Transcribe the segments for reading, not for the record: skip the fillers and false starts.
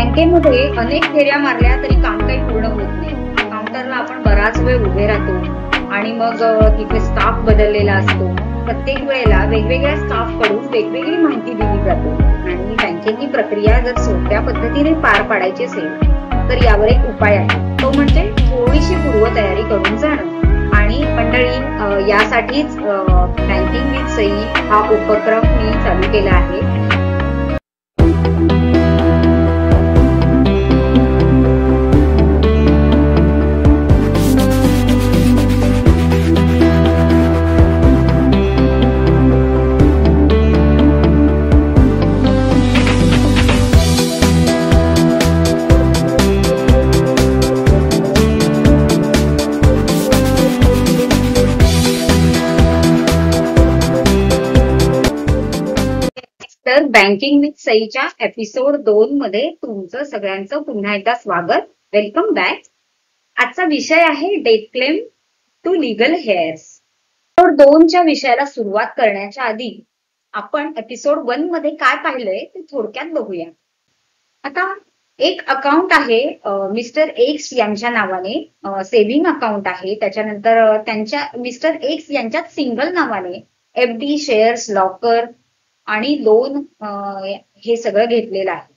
बँकेमध्ये अनेक फेऱ्या मारल्या तरी काम काही पूर्ण होत नाही। काउंटरला आपण बराच वेळ उभे राहतो आणि मग तिथे स्टाफ बदललेला असतो। प्रत्येक वेळेला वेगवेगळ्या स्टाफ कडून वेगवेगळी माहिती दिली जाते आणि बँकेची प्रक्रिया जर सोप्या पद्धतीने पार पाडायची असेल तर यावर एक उपाय आहे, तो म्हणजे थोडीशी पूर्वतयारी करून जाणं। आणि मंडळी, यासाठीच बँकिंग विथ सई हा उपक्रम मी चालू केला आहे। तर बँकिंग विथ सईच्या एपिसोड 2 मध्ये तुमचं सगळ्यांचं पुन्हा एकदा स्वागत। Welcome back. आजचा विषय आहे death claim to legal heirs. Episode 2 च्या विषयाला सुरुवात करण्याच्या आधी आपण एपिसोड 1 मध्ये काय पाहिलंय ते थोडक्यात बघूया। आता एक अकाउंट आहे मिस्टर एक्स यांच्या नावाने, सेव्हिंग अकाउंट आहे। त्याच्यानंतर त्यांच्या मिस्टर एक्स यांच्यात सिंगल नावाने एफडी, शेअर्स, लॉकर आणि लोन हे सगळं घेतलेलं आहे।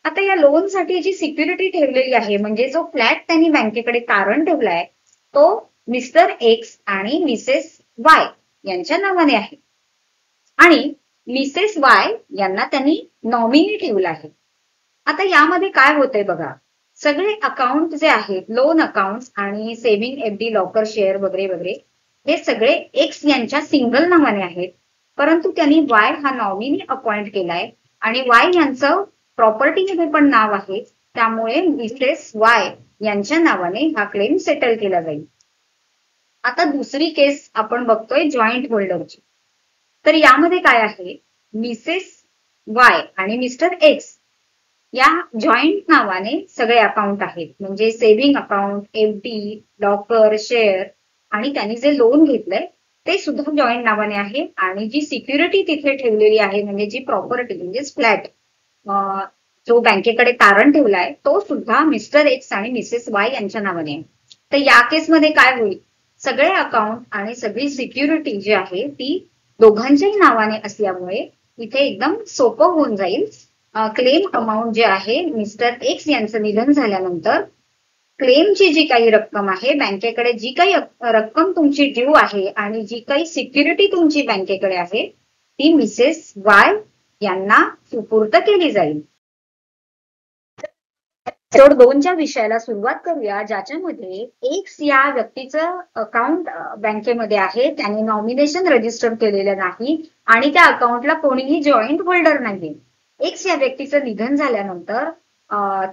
आता या लोन साठी जी सिक्युरिटी ठेवलेली आहे, म्हणजे जो फ्लॅट त्यांनी बँकेकडे तारण ठेवलाय, तो मिस्टर एक्स आणि मिसेस वाय यांच्या नावाने आहे आणि मिसेस वाय यांना त्यांनी नॉमिनी ठेवलं आहे। आता यामध्ये काय होतंय बघा, सगळे अकाउंट जे आहेत, लोन अकाउंट आणि सेव्हिंग, एफडी, लॉकर, शेअर वगैरे वगैरे, हे सगळे एक्स यांच्या सिंगल नावाने आहेत, परंतु त्यांनी वाय हा नॉमिनी अपॉइंट केलाय आणि वाय यांचं प्रॉपर्टीमध्ये पण नाव आहे, त्यामुळे मिसेस वाय यांच्या नावाने हा क्लेम सेटल केला जाईल। आता दुसरी केस आपण बघतोय जॉईंट होल्डरची। तर यामध्ये काय आहे, मिसेस वाय आणि मिस्टर एक्स या जॉईंट नावाने सगळे अकाउंट आहेत, म्हणजे saving account, FD, locker, share आणि त्यांनी जे लोन घेतलंय ते सुद्धा जॉईंट नावाने आहे आणि जी सिक्युरिटी तिथे ठेवलेली आहे, म्हणजे जी प्रॉपर्टी म्हणजे फ्लॅट जो बँकेकडे तारण ठेवलाय, तो सुद्धा मिस्टर एक्स आणि मिसेस वाय यांच्या नावाने आहे। तर या केसमध्ये काय होईल, सगळे अकाउंट आणि सगळी सिक्युरिटी जी आहे ती दोघांच्याही नावाने असल्यामुळे इथे एकदम सोपं होऊन जाईल। क्लेम अमाऊंट जे आहे, मिस्टर एक्स यांचं निधन झाल्यानंतर क्लेमची जी काही रक्कम आहे, बँकेकडे जी काही रक्कम तुमची ड्यू आहे आणि जी काही सिक्युरिटी तुमची बँकेकडे आहे, ती मिसेस वाय यांना सुपूर्द केली जाईल। एपिसोड 2 च्या विषयाला सुरुवात करूया, ज्याच्यामध्ये एक्स या व्यक्तीचं अकाउंट बँकेमध्ये आहे, त्याने नॉमिनेशन रजिस्टर केलेलं नाही आणि त्या अकाउंटला कोणीही जॉईंट होल्डर नाही। एक्स या व्यक्तीचं निधन झाल्यानंतर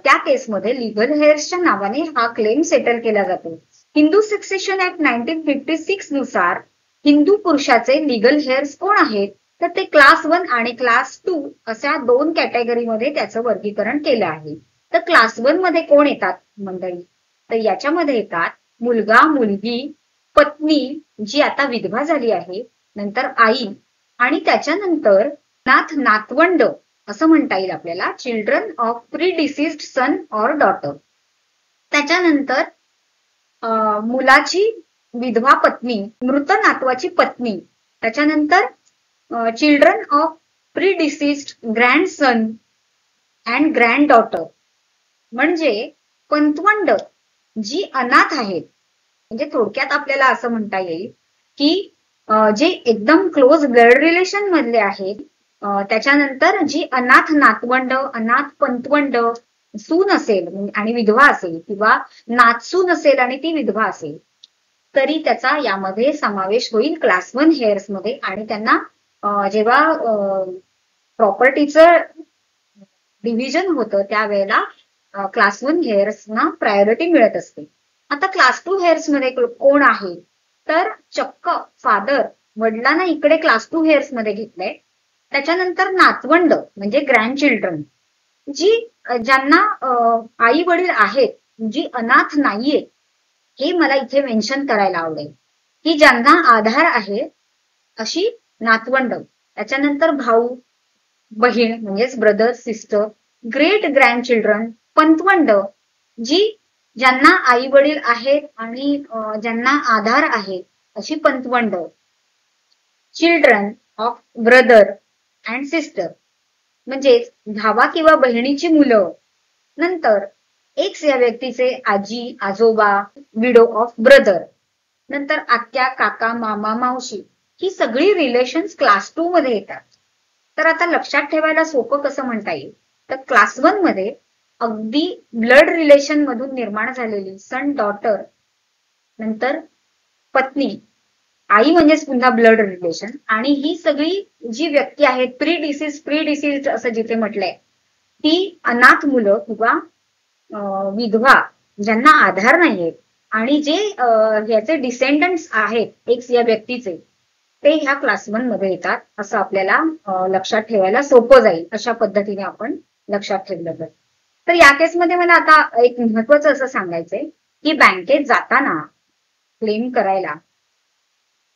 त्या केसमध्ये लीगल हेअर्सच्या नावाने हा क्लेम सेटल केला जातो। हिंदू सक्सेशन ऍक्ट 1956 नुसार हिंदू पुरुषाचे लीगल हेअर्स कोण आहेत, तर ते क्लास 1 आणि क्लास 2 अशा 2 कॅटेगरीमध्ये त्याचं वर्गीकरण केलं आहे। तर क्लास 1 मध्ये कोण येतात मंडळी, तर याच्यामध्ये येतात मुलगा, मुलगी, पत्नी जी आता विधवा झाली आहे, नंतर आई आणि त्याच्यानंतर नाथ, नातवंड असं म्हणता येईल आपल्याला, children of predeceased son or daughter. त्याच्यानंतर मुलाची विधवा पत्नी, मृत नातवाची पत्नी, त्याच्यानंतर children of predeceased grandson and granddaughter, म्हणजे पतवंड जी अनाथ आहेत। म्हणजे थोडक्यात आपल्याला असं म्हणता येईल की जे एकदम क्लोज ब्लड रिलेशन मधले आहेत, त्याच्यानंतर जी अनाथ नातवंड, अनाथ पतवंड, सून असेल आणि विधवा असेल, किंवा नातसून असेल आणि ती विधवा असेल, तरी त्याचा यामध्ये समावेश होईल क्लास 1 हेअर्स मध्ये। आणि त्यांना जेव्हा प्रॉपर्टीचं डिव्हिजन होतं त्यावेळेला क्लास 1 हेअर्सना प्रायोरिटी मिळत असते। आता क्लास 2 हेअर्स मध्ये कोण आहे, तर चक्क फादर, वडिलांना इकडे क्लास 2 हेअर्स मध्ये घेतलंय। त्याच्यानंतर नातवंड म्हणजे ग्रँड चिल्ड्रन, ज्यांना आई वडील आहेत, जी अनाथ नाहीये, हे मला इथे मेन्शन करायला आवडेल की ज्यांना आधार आहे अशी नातवंड, त्याच्यानंतर भाऊ बहीण म्हणजेच ब्रदर सिस्टर, ग्रेट ग्रँडचिल्ड्रन, पंतवंड, ज्यांना आई वडील आहेत आणि ज्यांना आधार आहे अशी पंतवंड. Children of brother and sister, म्हणजेच भावा किंवा बहिणीची मुलं. नंतर एक्स या व्यक्तीचे आजी आजोबा, विडो ऑफ ब्रदर. नंतर आत्या काका मामा मावशी, ही सगळी रिलेशन्स क्लास 2 मध्ये येतात. तर आता लक्षात ठेवायला सोपं कसं म्हणता येईल, तर क्लास 1 मध्ये अगदी ब्लड रिलेशन मधून निर्माण झालेली सन डॉटर, नंतर पत्नी, आई म्हणजेच पुन्हा ब्लड रिलेशन, आणि ही सगळी जी व्यक्ती आहेत प्री डिसीज असं जिथे म्हटलंय, ती अनाथ मुलं किंवा विधवा ज्यांना आधार नाहीये आणि जे याचे डिसेंडंट्स आहेत एक्स या व्यक्तीचे, ते ह्या क्लास 1 मध्ये येतात असं आपल्याला लक्षात ठेवायला सोपं जाईल. अशा पद्धतीने आपण लक्षात ठेवलं तर या केसमध्ये मला आता एक महत्वाचं असं सांगायचंय की बँकेत जाताना क्लेम करायला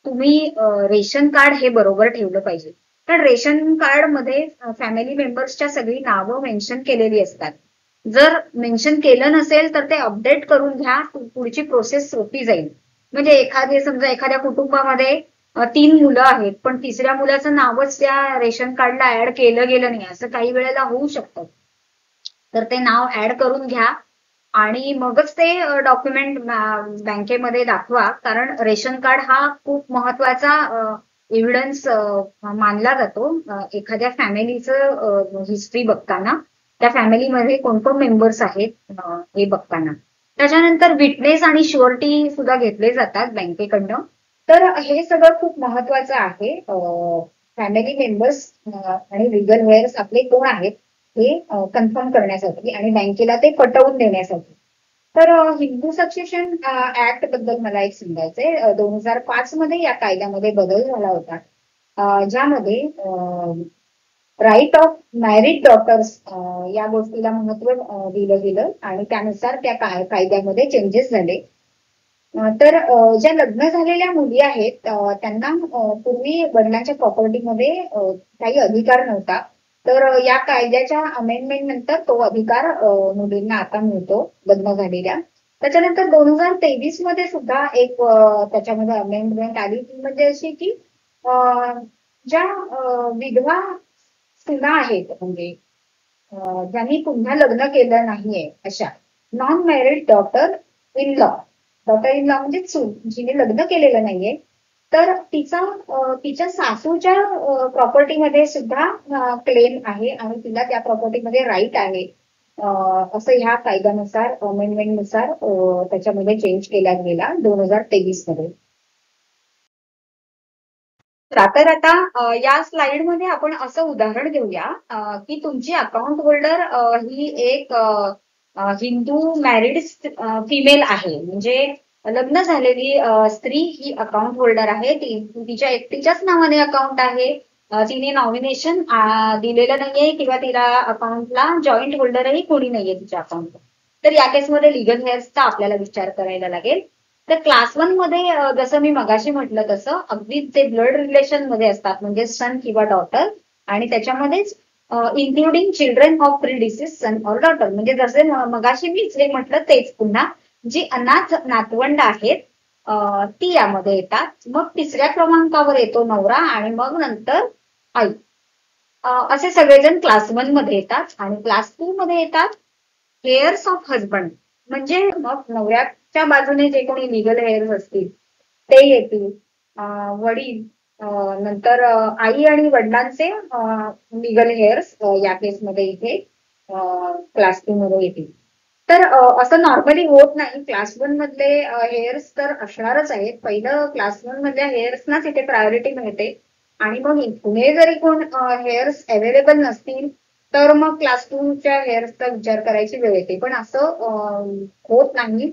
तुम्ही रेशन कार्ड हे बरोबर ठेवलं पाहिजे. कारण रेशन कार्ड मध्ये फॅमिली मेंबर्सच्या सगळी नावं मेन्शन केलेली असतात. जर मेन्शन केलं नसेल तर ते अपडेट करून घ्या, पुढची प्रोसेस सोपी जाईल. म्हणजे समजा एखाद्या कुटुंबामध्ये 3 मुलं आहेत पण तिसऱ्या मुलाचं नावच त्या रेशन कार्डला ऍड केलं गेलं नाही, असं काही वेळेला होऊ शकतं. तर ते नाव ऍड करून घ्या आणि मगच ते डॉक्युमेंट बँकेमध्ये दाखवा. कारण रेशन कार्ड हा खूप महत्वाचा एव्हिडन्स मानला जातो एखाद्या फॅमिलीचं हिस्ट्री बघताना, त्या फॅमिलीमध्ये कोण कोण मेंबर्स आहेत हे बघताना. त्याच्यानंतर विटनेस आणि शुअरिटी सुद्धा घेतले जातात बँकेकडनं. तर हे सगळं खूप महत्वाचं आहे. फॅमिली मेंबर्स आणि लिगल हेअर्स आपले कोण आहेत हे कन्फर्म करण्यासाठी आणि बँकेला ते पटवून देण्यासाठी. तर हिंदू सक्सेशन ऍक्ट बद्दल मला एक सांगायचंय. 2005 मध्ये या कायद्यामध्ये बदल झाला होता, ज्यामध्ये राईट ऑफ मॅरिड डॉटर्स या गोष्टीला महत्व दिलं गेलं आणि त्यानुसार त्या कायद्यामध्ये चेंजेस झाले. तर ज्या लग्न झालेल्या मुली आहेत त्यांना पूर्वी वडिलांच्या प्रॉपर्टीमध्ये काही अधिकार नव्हता. तर या कायद्याच्या अमेंडमेंट नंतर तो अधिकार मुलींना आता मिळतो लग्न झालेल्या. त्याच्यानंतर 2023 मध्ये सुद्धा एक त्याच्यामध्ये अमेंडमेंट आली, ती म्हणजे अशी की ज्या विधवा सुना आहेत, म्हणजे ज्यांनी पुन्हा लग्न केलं नाहीये, अशा non married daughter in law म्हणजे सून जिने लग्न केलेलं नाहीये, तर तिच्या सासूच्या प्रॉपर्टीमध्ये सुद्धा क्लेम आहे आणि तिला त्या प्रॉपर्टीमध्ये राईट आहे असं ह्या कायद्यानुसार अमेंडमेंटनुसार त्याच्यामध्ये चेंज केला गेला 2023 मध्ये. तर आता या स्लाइड मध्ये आपण असं उदाहरण घेऊया की तुमची अकाउंट होल्डर ही एक हिंदू मॅरिड फिमेल आहे, म्हणजे लग्न झालेली स्त्री ही अकाउंट होल्डर आहे. तिच्या एकटीच्याच नावाने अकाउंट आहे, तिने नॉमिनेशन दिलेलं नाहीये किंवा तिला अकाउंटला जॉईंट होल्डरही कोणी नाहीये तिच्या अकाउंटला. तर या केसमध्ये लिगल हेअर्सचा आपल्याला विचार करायला लागेल. तर क्लास 1 मध्ये जसं मी मगाशी म्हटलं तसं अगदी ते ब्लड रिलेशन मध्ये असतात, म्हणजे सन किंवा डॉटर, आणि त्याच्यामध्येच including children of pre deceased son or daughter, म्हणजे जसे मगाशी मी जे म्हटलं तेच पुन्हा जी अनाथ नातवंड आहेत ती यामध्ये येतात. मग तिसऱ्या क्रमांकावर येतो नवरा आणि मग नंतर आई. असे सगळेजण क्लास 1 मध्ये येतात. आणि क्लास 2 मध्ये येतात हेअर्स ऑफ हजबंड, म्हणजे मग नवऱ्याच्या बाजूने जे कोणी लिगल हेअर्स असतील ते येतील, वडील, नंतर आई आणि वडिलांचे लिगल हेअर्स या केसमध्ये इथे क्लास 2 मध्ये येतील. तर असं नॉर्मली होत नाही. क्लास 1 मधले हेअर्स तर असणारच आहेत. पहिलं क्लास 1 मधल्या हेअर्सनाच इथे प्रायोरिटी मिळते आणि मग पुढे जरी कोण हेअर्स अवेलेबल नसतील तर मग क्लास 2 च्या हेअर्सचा विचार करायची वेळ येते. पण असं होत नाही,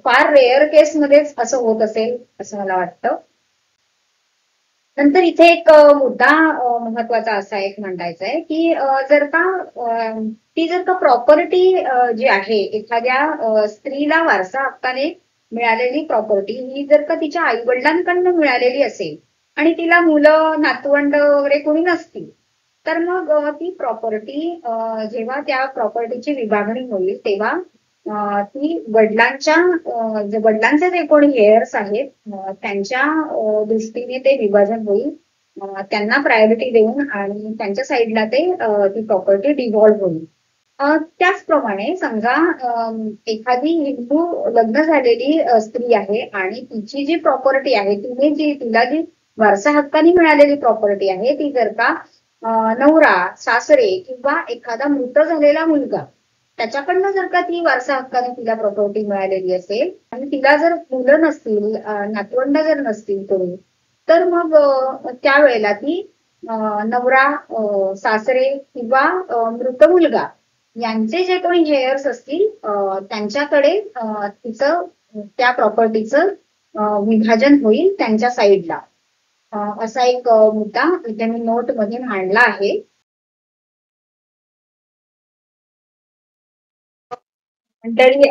फार रेअर केसमध्येच असं होत असेल असं मला वाटतं. नंतर इथे एक मुद्दा महत्वाचा असा एक मांडायचा आहे की जर का प्रॉपर्टी जी आहे एखाद्या स्त्रीला वारसा हक्काने मिळालेली प्रॉपर्टी ही जर का तिच्या आई वडिलांकडनं मिळालेली असेल आणि तिला मुलं नातवंड वगैरे कोणी नसतील, तर मग ती प्रॉपर्टी जेव्हा त्या प्रॉपर्टीची विभागणी होईल तेव्हा ती वडिलांचे जे कोणी हेअर्स आहेत त्यांच्या दृष्टीने ते विभाजन होईल. त्यांना प्रायोरिटी देऊन आणि त्यांच्या साईडला ती प्रॉपर्टी डिव्हॉल्व होईल. त्याचप्रमाणे समजा एखादी हिंदू लग्न झालेली स्त्री आहे आणि तिची जी प्रॉपर्टी आहे तिला जी वारसा हक्काने मिळालेली प्रॉपर्टी आहे ती जर का नवरा, सासरे किंवा एखादा मृत झालेला मुलगा त्याच्याकडनं जर का ती वारसा हक्काने तिला प्रॉपर्टी मिळालेली असेल आणि तिला जर मुलं नसतील, नातवंड जर नसतील कोणी, तर मग त्यावेळेला ती नवरा, सासरे किंवा मृत मुलगा यांचे जे कोणी हेअर्स असतील त्यांच्याकडे तिचं त्या प्रॉपर्टीचं विभाजन होईल त्यांच्या साईडला. असा एक मुद्दा इथे मी नोट मध्ये मांडला आहे. मंडळी,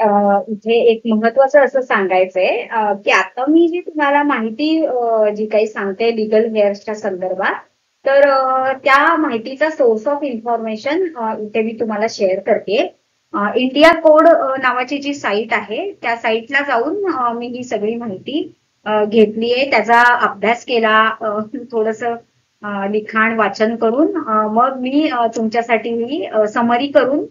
इथे एक महत्वाचं असं सांगायचंय की आता मी जी तुम्हाला माहिती जी काही सांगते लिगल हेअर्सच्या संदर्भात, तर त्या माहितीचा सोर्स ऑफ इन्फॉर्मेशन इथे मी तुम्हाला शेअर करते. इंडिया कोड नावाची जी साईट आहे त्या साईटला जाऊन मी ही सगळी माहिती घेतली आहे, त्याचा अभ्यास केला, थोडस लिखाण वाचन करून मग मी तुमच्यासाठी ही समरी करून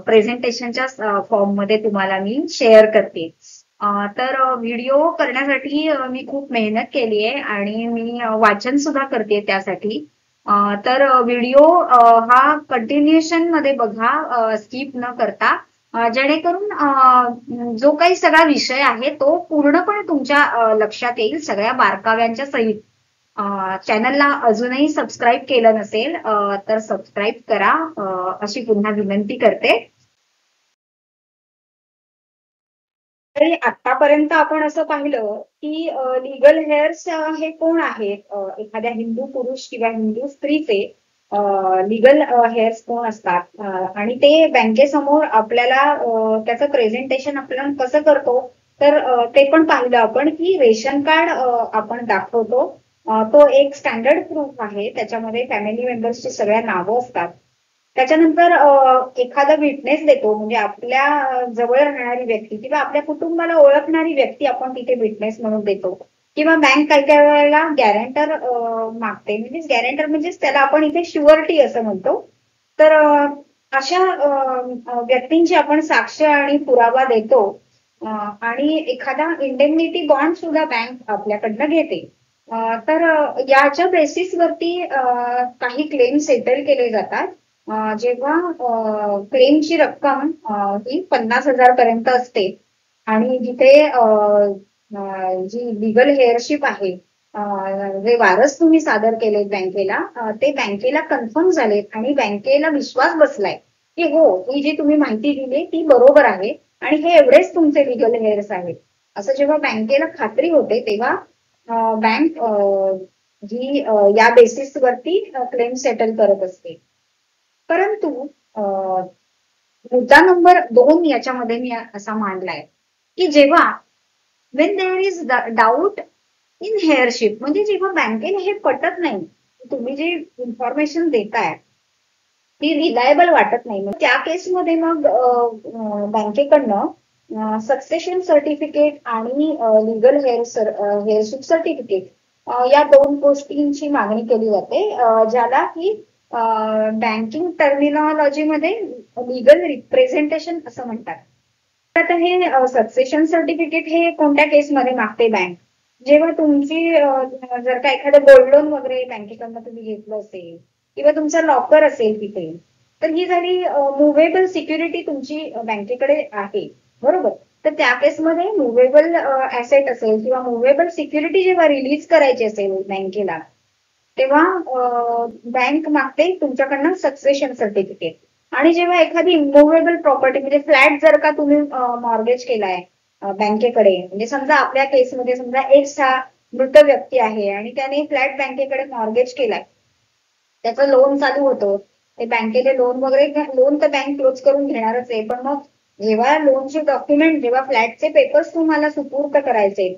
प्रेझेंटेशनच्या फॉर्म मध्ये तुम्हाला मी शेअर करते. तर व्हिडिओ करण्यासाठी मी खूप मेहनत केली आहे आणि मी वाचन सुद्धा करते त्यासाठी. तर व्हिडिओ हा कंटिन्युएशन मध्ये बघा, स्किप न करता, जेणेकरून जो काही सगळा विषय आहे तो पूर्णपणे तुमच्या लक्षात येईल सगळ्या बारकाव्यांच्या सहित. चॅनलला अजूनही सबस्क्राईब केलं नसेल तर सबस्क्राईब करा अशी पुन्हा विनंती करते. तरी आतापर्यंत आपण असं पाहिलं की लिगल हेअर्स हे कोण आहेत, एखाद्या हिंदू पुरुष किंवा हिंदू स्त्रीचे लिगल हेअर्स कोण असतात आणि ते बँकेसमोर आपल्याला त्याचं प्रेझेंटेशन आपण कसं करतो, तर ते पण पाहिलं आपण की रेशन कार्ड आपण दाखवतो. तो एक स्टँडर्ड प्रूफ आहे, त्याच्यामध्ये फॅमिली मेंबर्सची सगळ्या नावं असतात. त्याच्यानंतर एखादा विटनेस देतो, म्हणजे आपल्या जवळ राहणारी व्यक्ती किंवा आपल्या कुटुंबाला ओळखणारी व्यक्ती आपण तिथे विटनेस म्हणून देतो. किंवा बँक काही काही वेळेला गॅरेंटर मागते, म्हणजेच गॅरेंटर म्हणजेच त्याला आपण इथे शुअरिटी असं म्हणतो. तर अशा व्यक्तींची आपण साक्ष आणि पुरावा देतो आणि एखादा इंडेमनिटी बॉन्ड सुद्धा बँक आपल्याकडनं घेते. तर याच्या बेसिसवरती काही क्लेम सेटल केले जातात. जेव्हा क्लेमची रक्कम ही 50,000 पर्यंत असते आणि जिथे जी लिगल हेअरशिप आहे, जे वारस तुम्ही सादर केलेत बँकेला, ते बँकेला कन्फर्म झालेत आणि बँकेला विश्वास बसलाय की हो, ही जी तुम्ही माहिती दिली ती बरोबर आहे आणि हे एवढेच तुमचे लिगल हेअर्स आहेत, असं जेव्हा बँकेला खात्री होते तेव्हा बँक जी या बेसिसवरती क्लेम सेटल करत असते. परंतु मुद्दा नंबर 2 याच्यामध्ये मी असा मांडलाय की जेव्हा when there is doubt in heirship, म्हणजे जेव्हा बँकेला हे पटत नाही, तुम्ही जी इन्फॉर्मेशन देताय ती रिलायबल वाटत नाही, त्या केसमध्ये मग बँकेकडनं सक्सेशन सर्टिफिकेट आणि लिगल हेअरशिप सर्टिफिकेट या 2 गोष्टींची मागणी केली जाते, ज्याला की बँकिंग टर्मिनॉलॉजीमध्ये लिगल रिप्रेझेंटेशन असं म्हणतात. आता हे सक्सेशन सर्टिफिकेट हे कोणत्या केसमध्ये मागते बँक, जेव्हा तुमची जर का एखादं गोल्ड लोन वगैरे बँकेकडनं तुम्ही घेतलं असेल किंवा तुमचा लॉकर असेल तिथे, तर ही झाली मुव्हेबल सिक्युरिटी तुमची बँकेकडे आहे, बरोबर. तर त्या केसमध्ये मुव्हेबल ऍसेट असेल किंवा मुव्हेबल सिक्युरिटी जेव्हा रिलीज करायची असेल बँकेला, तेव्हा बँक मागते तुमच्याकडनं सक्सेशन सर्टिफिकेट. आणि जेव्हा एखादी इमूव्हेबल प्रॉपर्टी म्हणजे फ्लॅट जर का तुम्ही मॉर्गेज केलाय बँकेकडे, म्हणजे समजा आपल्या केसमध्ये समजा एक्स हा मृत व्यक्ती आहे आणि त्याने फ्लॅट बँकेकडे मॉर्गेज केलाय, त्याचं लोन चालू होतं, ते बँकेचे लोन वगैरे, लोन तर बँक क्लोज करून घेणारच आहे, पण मग जेव्हा लोनचे डॉक्युमेंट, जेव्हा फ्लॅटचे पेपर्स तुम्हाला सुपूर्द करायचे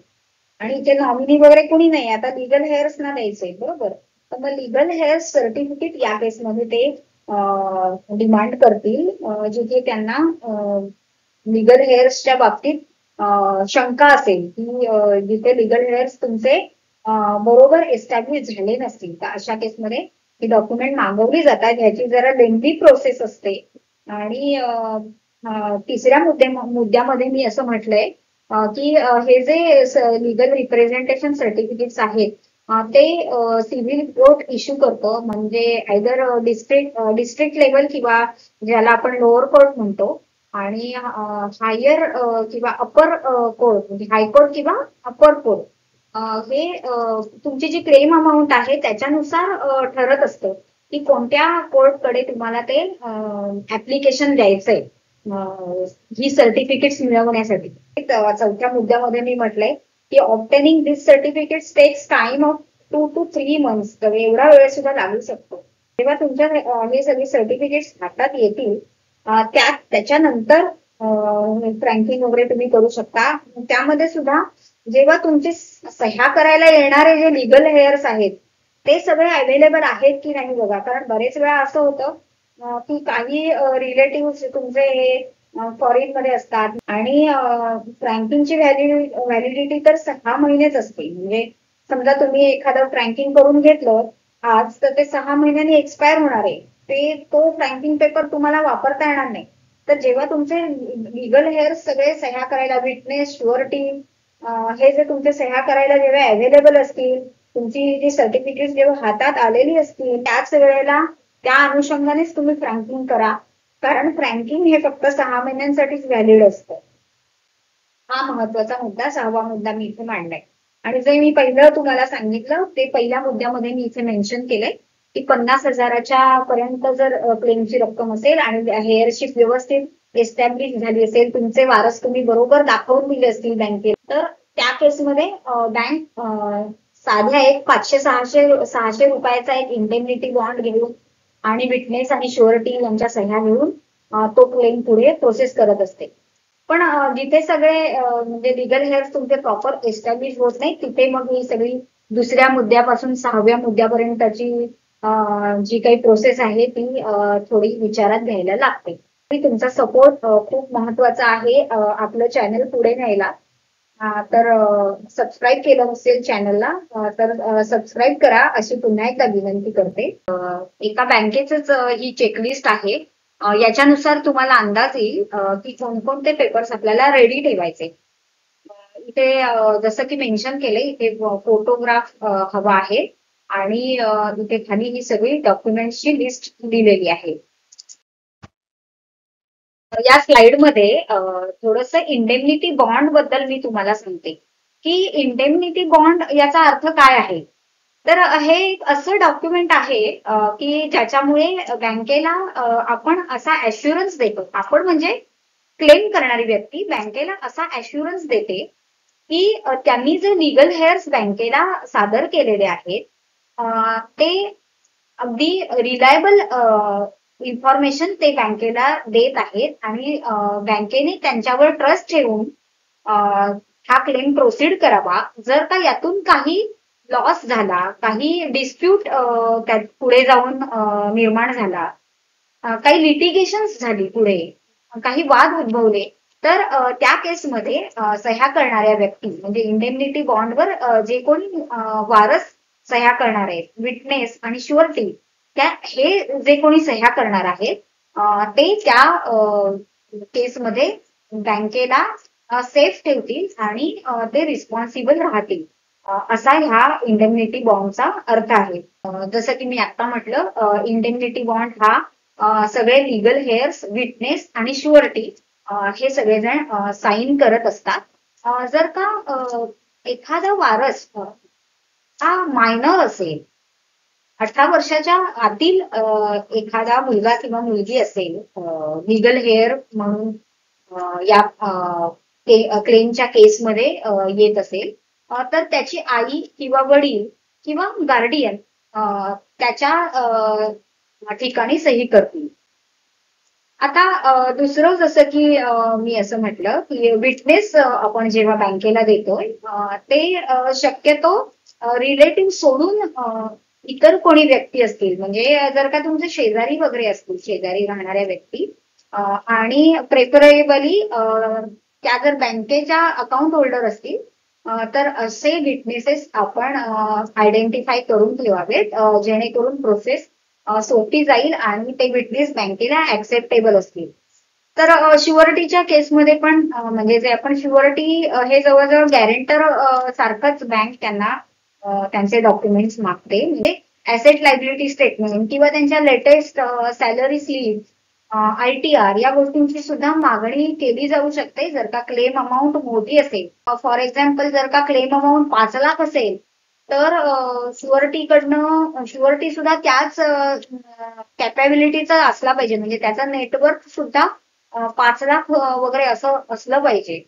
आणि इथे नॉमिनी वगैरे कोणी नाही, आता लिगल हेअर्स ना द्यायचे, बरोबर. तर मग लिगल हेअर सर्टिफिकेट या केसमध्ये ते डिमांड करतील, जिथे त्यांना लिगल हेअर्सच्या बाबतीत शंका असेल की जिथे लिगल हेअर्स तुमचे बरोबर एस्टॅब्लिश झाले नसतील, तर अशा केसमध्ये ही डॉक्युमेंट मागवली जातात. ह्याची जरा लेंथी प्रोसेस असते. आणि तिसऱ्या मुद्द्यामध्ये मी असं म्हटलंय की हे जे लिगल रिप्रेझेंटेशन सर्टिफिकेट्स आहेत ते सिव्हिल कोर्ट इश्यू करतो, म्हणजे आयदर डिस्ट्रिक्ट लेवल किंवा ज्याला आपण लोअर कोर्ट म्हणतो, आणि हायर किंवा अपर कोर्ट म्हणजे हायकोर्ट किंवा अपर कोर्ट हे तुमची जी क्लेम अमाऊंट आहे त्याच्यानुसार ठरत असतं की कोणत्या कोर्टकडे तुम्हाला ते ऍप्लिकेशन द्यायचंय ही सर्टिफिकेट्स मिळवण्यासाठी. चौथ्या मुद्द्यामध्ये मी म्हटलंय की obtaining this certificates takes time of 2 to 3 months, तर एवढा वेळ सुद्धा लागू शकतो. तेव्हा तुमच्या हे सगळे सर्टिफिकेट्स हातात येतील त्याच्यानंतर फ्रँकिंग वगैरे तुम्ही करू शकता. त्यामध्ये सुद्धा जेव्हा तुमचे सह्या करायला येणारे जे लिगल हेअर्स आहेत ते सगळे अवेलेबल आहेत की नाही बघा. कारण बरेच वेळा असं होतं की काही रिलेटिव्ह तुमचे हे फॉरेन मध्ये असतात आणि फ्रँकिंगची व्हॅलिडिटी तर 6 महिनेच असते. म्हणजे समजा तुम्ही एखादं फ्रँकिंग करून घेतलं आज, तर ते 6 महिन्यांनी एक्सपायर होणार आहे. तो फ्रँकिंग पेपर तुम्हाला वापरता येणार नाही. तर जेव्हा तुमचे लिगल हेअर्स सगळे सह्या करायला, विटनेस, शुअरिटी, हे जे तुमचे सह्या करायला जेव्हा अवेलेबल असतील, तुमची जी सर्टिफिकेट जेव्हा हातात आलेली असतील, त्याच वेळेला त्या अनुषंगानेच तुम्ही फ्रँकिंग करा. कारण फ्रँकिंग हे फक्त 6 महिन्यांसाठीच व्हॅलिड असतं. हा महत्वाचा मुद्दा, 6वा मुद्दा मी इथे मांडलाय. आणि जे मी पहिलं तुम्हाला सांगितलं ते पहिल्या मुद्द्यामध्ये मी इथे मेन्शन केलंय की 50,000च्या पर्यंत जर क्लेमची रक्कम असेल आणि हेअरशिप व्यवस्थित एस्टॅब्लिश झाली असेल, तुमचे वारस तुम्ही बरोबर दाखवून दिले असतील बँकेत, तर त्या केसमध्ये बँक साध्या एक 500-600 रुपयाचा एक इंडेम्निटी बॉन्ड घेऊन आणि विटनेस आणि शुअरिटी यांच्या सह्या घेऊन तो क्लेम पुढे प्रोसेस करत असते. पण जिथे सगळे म्हणजे लिगल हेअर्स तुमचे प्रॉपर एस्टॅब्लिश होत नाही, तिथे मग ही सगळी दुसऱ्या मुद्द्यापासून 6व्या मुद्द्यापर्यंतची जी काही प्रोसेस आहे ती थोडी विचारात घ्यायला लागते. तुमचा सपोर्ट खूप महत्वाचा आहे आपलं चॅनल पुढे न्यायला. तर सबस्क्राईब केलं नसेल चॅनलला तर सबस्क्राईब करा अशी पुन्हा एकदा विनंती करते. एका बँकेचंच ही चेकलिस्ट आहे. याच्यानुसार तुम्हाला अंदाज येईल की कोणकोणते पेपर्स आपल्याला रेडी ठेवायचे. इथे जसं की मेन्शन केले, इथे फोटोग्राफ हवा आहे आणि इथे खाली ही सगळी डॉक्युमेंट्सची लिस्ट दिलेली आहे. या स्लाइडमध्ये थोडंसं इंडेम्निटी बॉन्ड बद्दल मी तुम्हाला सांगते की इंडेम्निटी बॉन्ड याचा अर्थ काय आहे. तर हे एक असं डॉक्युमेंट आहे की ज्याच्यामुळे बँकेला आपण असा ऍश्युरन्स देतो, आपण म्हणजे क्लेम करणारी व्यक्ती बँकेला असा ऍश्युरन्स देते की त्यांनी जे लिगल हेअर्स बँकेला सादर केलेले आहेत ते अगदी रिलायबल इन्फॉर्मेशन ते बँकेला देत आहेत आणि बँकेने त्यांच्यावर ट्रस्ट ठेवून हा क्लेम प्रोसीड करावा. जर का यातून काही लॉस झाला, काही डिस्प्यूट त्यात पुढे जाऊन निर्माण झाला, काही लिटिगेशन्स झाली, पुढे काही वाद उद्भवले, तर त्या केसमध्ये सह्या करणाऱ्या व्यक्ती म्हणजे इंडेम्निटी बॉन्डवर जे कोणी वारस सह्या करणार आहेत, विटनेस आणि शुअरिटी, त्या हे जे कोणी सह्या करणार आहेत ते त्या केसमध्ये बँकेला सेफ ठेवतील आणि ते रिस्पॉन्सिबल राहतील, असा ह्या इंडेम्निटी बॉन्डचा अर्थ आहे. जसं की मी आता म्हटलं, इंडेम्निटी बॉन्ड हा सगळे लिगल हेअर्स, विटनेस आणि शुअरिटी हे सगळेजण साईन करत असतात. जर का एखादा वारस हा मायनर असेल, 18 वर्षाच्या आतील एखादा मुलगा किंवा मुलगी असेल, लिगल हेअर म्हणून या क्लेमच्या केसमध्ये येत असेल, तर त्याची आई किंवा वडील किंवा गार्डियन त्याच्या ठिकाणी सही करतील. आता दुसरं जसं की मी असं म्हटलं की विटनेस आपण जेव्हा बँकेला देतोय ते शक्यतो रिलेटिव्ह सोडून इतर कोणी व्यक्ती असतील, म्हणजे जर का तुमचे शेजारी वगैरे असतील, शेजारी राहणाऱ्या व्यक्ती, आणि प्रेफरेबली त्या जर बँकेच्या अकाउंट होल्डर असतील, तर असे विटनेसेस आपण आयडेंटिफाय करून ठेवावेत, जेणेकरून प्रोसेस सोपी जाईल आणि ते विटनेस बँकेला ऍक्सेप्टेबल असतील. तर शुअरिटीच्या केसमध्ये पण म्हणजे जे आपण शुअरिटी हे जवळजवळ गॅरेंटर सारखंच बँक त्यांना त्यांचे डॉक्युमेंट्स मागते. म्हणजे ऍसेट लायबिलिटी स्टेटमेंट किंवा त्यांच्या लेटेस्ट सॅलरी स्लिप, ITR या गोष्टींची सुद्धा मागणी केली जाऊ शकते जर का क्लेम अमाऊंट मोठी असेल. फॉर एक्झाम्पल जर का क्लेम अमाऊंट 5 लाख असेल तर शुअरिटी सुद्धा त्याच कॅपॅबिलिटीचा असला पाहिजे, म्हणजे त्याचा नेटवर्क सुद्धा 5 लाख वगैरे असं असलं पाहिजे.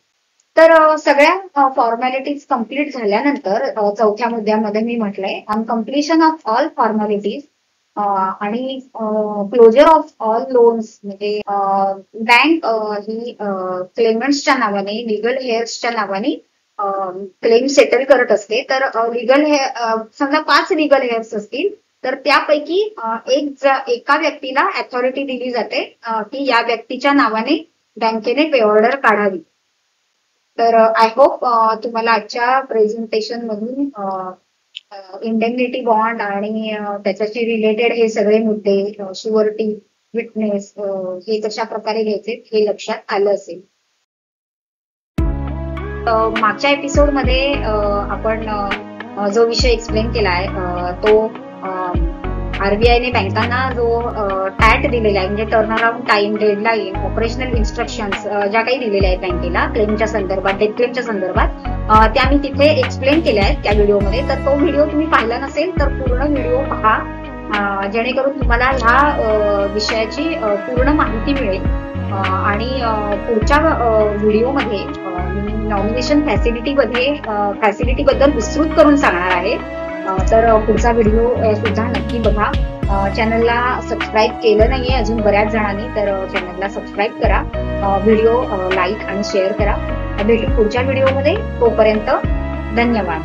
तर सगळ्या फॉर्मॅलिटीज कम्प्लीट झाल्यानंतर चौथ्या मुद्द्यामध्ये मी म्हटलंय on completion of all formalities आणि क्लोजर ऑफ ऑल लोन्स, म्हणजे बँक ही क्लेमंट्सच्या नावाने, लिगल हेअर्सच्या नावाने क्लेम सेटल करत असते. तर समजा 5 लिगल हेअर्स असतील तर त्यापैकी एका व्यक्तीला अथॉरिटी दिली जाते की या व्यक्तीच्या नावाने बँकेने पे ऑर्डर काढावी. तर आय होप तुम्हाला आजच्या प्रेझेंटेशन मधून इंडेमनिटी बॉन्ड आणि त्याच्याशी रिलेटेड हे सगळे मुद्दे, शुअरिटी, विटनेस हे कशा प्रकारे घ्यायचे हे लक्षात आलं असेल. मागच्या एपिसोडमध्ये आपण जो विषय एक्सप्लेन केलाय तो RBIने बँकांना जो टॅट दिलेला आहे, म्हणजे turn around time, deadline, operational instructions ज्या काही दिलेल्या आहेत बँकेला क्लेमच्या संदर्भात, डेथ क्लेमच्या संदर्भात, त्या मी तिथे एक्सप्लेन केल्या आहेत त्या व्हिडिओमध्ये. तर तो व्हिडिओ तुम्ही पाहिला नसेल तर पूर्ण व्हिडिओ पहा, जेणेकरून तुम्हाला ह्या विषयाची पूर्ण माहिती मिळेल. आणि पुढच्या व्हिडिओमध्ये नॉमिनेशन फॅसिलिटीबद्दल विस्तृत करून सांगणार आहे. तर पुढचा व्हिडिओ सुद्धा नक्की बघा. चॅनलला सबस्क्राईब केलं नाहीये अजून बऱ्याच जणांनी, तर चॅनलला सबस्क्राईब करा, व्हिडिओ लाईक आणि शेअर करा. भेटू पुढच्या व्हिडिओमध्ये. तोपर्यंत धन्यवाद.